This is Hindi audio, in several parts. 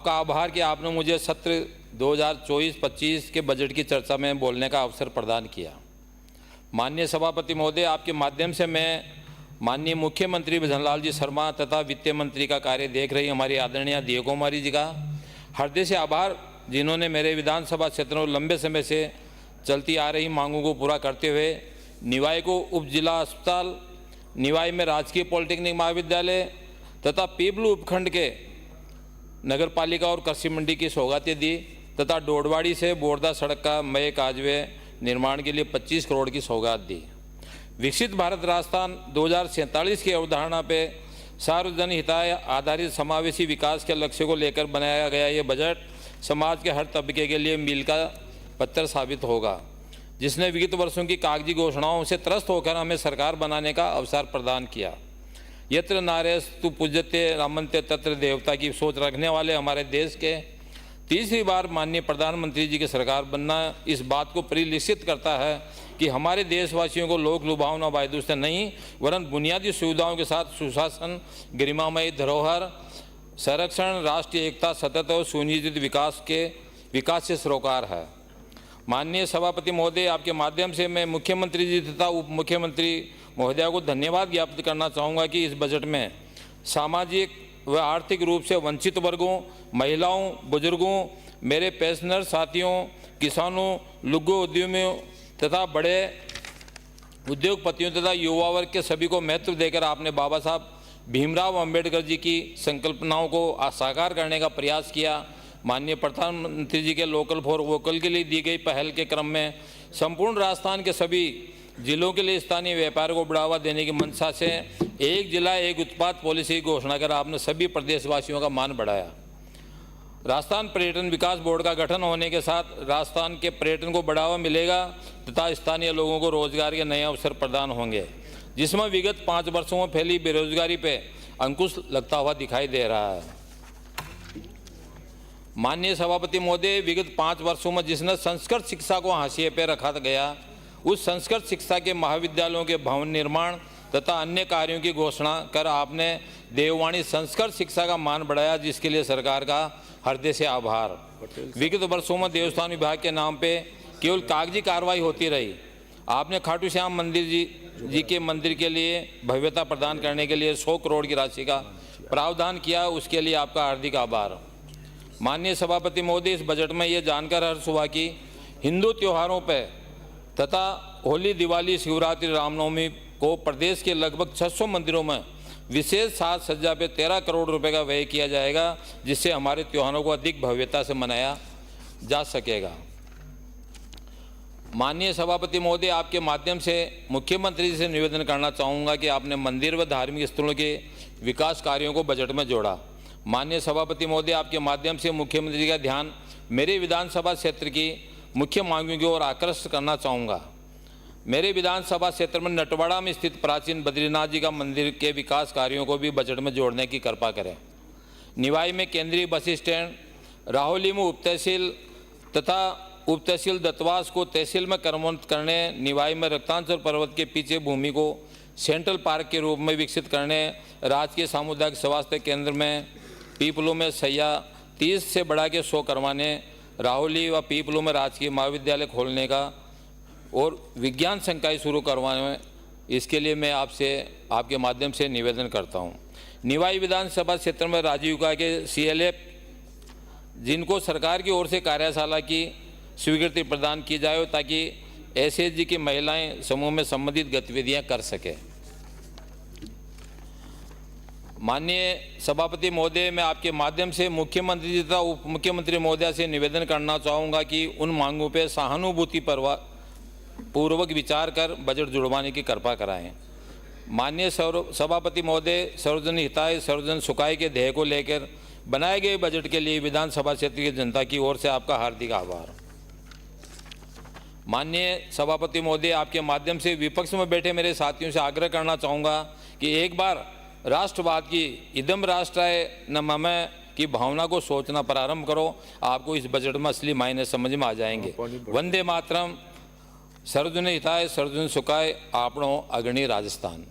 का आभार कि आपने मुझे सत्र 2024-25 के बजट की चर्चा में बोलने का अवसर प्रदान किया। माननीय सभापति महोदय, आपके माध्यम से मैं माननीय मुख्यमंत्री भजनलाल जी शर्मा तथा वित्त मंत्री का कार्य देख रही हमारी आदरणीय दिया कुमारी जी का हृदय से आभार, जिन्होंने मेरे विधानसभा क्षेत्र में लंबे समय से चलती आ रही मांगों को पूरा करते हुए निवाई को उप जिला अस्पताल, निवाई में राजकीय पॉलिटेक्निक महाविद्यालय तथा पीपलू उपखंड के नगर पालिका और कृषि मंडी की सौगातें दी तथा डोडवाड़ी से बोरदा सड़क का मय काजवे निर्माण के लिए 25 करोड़ की सौगात दी। विकसित भारत राजस्थान 2047 की अवधारणा पे सार्वजनिक हिताय आधारित समावेशी विकास के लक्ष्य को लेकर बनाया गया ये बजट समाज के हर तबके के लिए मील का पत्थर साबित होगा, जिसने विगत वर्षों की कागजी घोषणाओं से त्रस्त होकर हमें सरकार बनाने का अवसर प्रदान किया। यत्र नार्यस्तु पूज्यते रामन्ते तत्र देवता की सोच रखने वाले हमारे देश के तीसरी बार माननीय प्रधानमंत्री जी की सरकार बनना इस बात को परिलक्षित करता है कि हमारे देशवासियों को लोक लुभावना वायदु से नहीं वरन बुनियादी सुविधाओं के साथ सुशासन, गरिमामयी धरोहर, संरक्षण, राष्ट्रीय एकता, सतत और सुनियोजित विकास से सरोकार है। माननीय सभापति महोदय, आपके माध्यम से मैं मुख्यमंत्री जी तथा उप मुख्यमंत्री महोदया को धन्यवाद ज्ञापित करना चाहूँगा कि इस बजट में सामाजिक व आर्थिक रूप से वंचित वर्गों, महिलाओं, बुजुर्गों, मेरे पेंशनर साथियों, किसानों, लघु उद्यमियों तथा बड़े उद्योगपतियों तथा युवा वर्ग के सभी को महत्व देकर आपने बाबा साहब भीमराव अंबेडकर जी की संकल्पनाओं को साकार करने का प्रयास किया। माननीय प्रधानमंत्री जी के लोकल फॉर वोकल के लिए दी गई पहल के क्रम में संपूर्ण राजस्थान के सभी जिलों के लिए स्थानीय व्यापार को बढ़ावा देने की मंशा से एक जिला एक उत्पाद पॉलिसी की घोषणा कर आपने सभी प्रदेशवासियों का मान बढ़ाया। राजस्थान पर्यटन विकास बोर्ड का गठन होने के साथ राजस्थान के पर्यटन को बढ़ावा मिलेगा तथा स्थानीय लोगों को रोजगार के नए अवसर प्रदान होंगे, जिसमें विगत 5 वर्षों में फैली बेरोजगारी पे अंकुश लगता हुआ दिखाई दे रहा है। माननीय सभापति महोदय, विगत 5 वर्षों में जिसने संस्कृत शिक्षा को हाशिए पर रखा गया, उस संस्कृत शिक्षा के महाविद्यालयों के भवन निर्माण तथा अन्य कार्यों की घोषणा कर आपने देववाणी संस्कृत शिक्षा का मान बढ़ाया, जिसके लिए सरकार का हृदय से आभार। विगत वर्षों में देवस्थान विभाग के नाम पे केवल कागजी कार्रवाई होती रही। आपने खाटू श्याम मंदिर जी के मंदिर के लिए भव्यता प्रदान करने के लिए 100 करोड़ की राशि का प्रावधान किया, उसके लिए आपका हार्दिक आभार। माननीय सभापति महोदय, इस बजट में ये जानकर हर्ष हुआ कि हिंदू त्योहारों पर तथा होली, दिवाली, शिवरात्रि, रामनवमी को प्रदेश के लगभग 600 मंदिरों में विशेष साज सज्जा पे 13 करोड़ रुपए का व्यय किया जाएगा, जिससे हमारे त्योहारों को अधिक भव्यता से मनाया जा सकेगा। माननीय सभापति महोदय, आपके माध्यम से मुख्यमंत्री जी से निवेदन करना चाहूँगा कि आपने मंदिर व धार्मिक स्थलों के विकास कार्यों को बजट में जोड़ा। माननीय सभापति महोदय, आपके माध्यम से मुख्यमंत्री का ध्यान मेरे विधानसभा क्षेत्र की मुख्य मांगों की ओर आकर्षित करना चाहूँगा। मेरे विधानसभा क्षेत्र में नटवाड़ा में स्थित प्राचीन बद्रीनाथ जी का मंदिर के विकास कार्यों को भी बजट में जोड़ने की कृपा करें। निवाई में केंद्रीय बस स्टैंड, राहोली में उप तहसील तथा उप तहसील दत्तवास को तहसील में कर्मोन्नत करने, निवाई में रक्तांचल पर्वत के पीछे भूमि को सेंट्रल पार्क के रूप में विकसित करने, राजकीय सामुदायिक स्वास्थ्य केंद्र में पीपलू में सैया 30 से बढ़ा के 100 करवाने, राहोली व पीपलू में राजकीय महाविद्यालय खोलने का और विज्ञान संकाय शुरू करवाने में, इसके लिए मैं आपसे आपके माध्यम से निवेदन करता हूं। निवाई विधानसभा क्षेत्र में राजीविका के CLF जिनको सरकार की ओर से कार्यशाला की स्वीकृति प्रदान की जाए ताकि SHG की महिलाएं समूह में संबंधित गतिविधियां कर सकें। माननीय सभापति महोदय, मैं आपके माध्यम से मुख्यमंत्री जी तथा उप मुख्यमंत्री महोदया से निवेदन करना चाहूँगा कि उन मांगों पर सहानुभूति पूर्वक विचार कर बजट जुड़वाने की कृपा कराएं। माननीय सभापति महोदय, सर्वजन हिताय सर्वजन सुखाय के ध्येय को लेकर बनाए गए बजट के लिए विधानसभा क्षेत्र की जनता की ओर से आपका हार्दिक आभार। माननीय सभापति महोदय, आपके माध्यम से विपक्ष में बैठे मेरे साथियों से आग्रह करना चाहूँगा कि एक बार राष्ट्रवाद की इदम राष्ट्राय न मम की भावना को सोचना प्रारंभ करो। आपको इस बजट में असली मायने समझ में आ जाएंगे। वंदे मातरम, सर्वजन हिताय सर्वजन सुखाय, आपणो अग्रणी राजस्थान।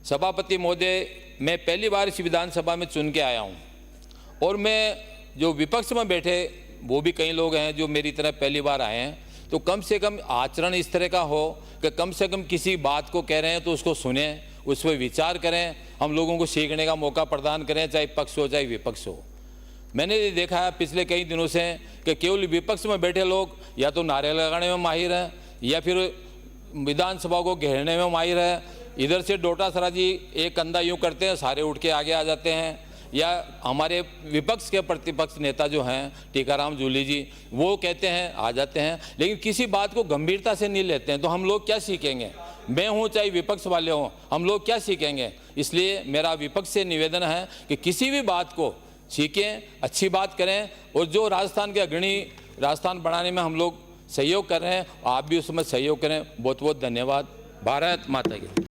सभापति महोदय, मैं पहली बार इस विधानसभा में चुन के आया हूँ और मैं जो विपक्ष में बैठे वो भी कई लोग हैं जो मेरी तरह पहली बार आए हैं, तो कम से कम आचरण इस तरह का हो कि कम से कम किसी बात को कह रहे हैं तो उसको सुने, उस पर विचार करें, हम लोगों को सीखने का मौका प्रदान करें, चाहे पक्ष हो चाहे विपक्ष हो। मैंने ये देखा है पिछले कई दिनों से कि केवल विपक्ष में बैठे लोग या तो नारे लगाने में माहिर हैं या फिर विधानसभा को घेरने में माहिर है। इधर से डोटासरा जी एक कंधा यूँ करते हैं, सारे उठ के आगे आ जाते हैं, या हमारे विपक्ष के प्रतिपक्ष नेता जो हैं टीकाराम जूली जी, वो कहते हैं आ जाते हैं, लेकिन किसी बात को गंभीरता से नहीं लेते हैं। तो हम लोग क्या सीखेंगे? मैं हूँ चाहे विपक्ष वाले हों, हम लोग क्या सीखेंगे? इसलिए मेरा विपक्ष से निवेदन है कि किसी भी बात को सीखें, अच्छी बात करें, और जो राजस्थान के अग्रणी राजस्थान बनाने में हम लोग सहयोग कर रहे हैं, आप भी उसमें सहयोग करें। बहुत बहुत धन्यवाद। भारत माता की।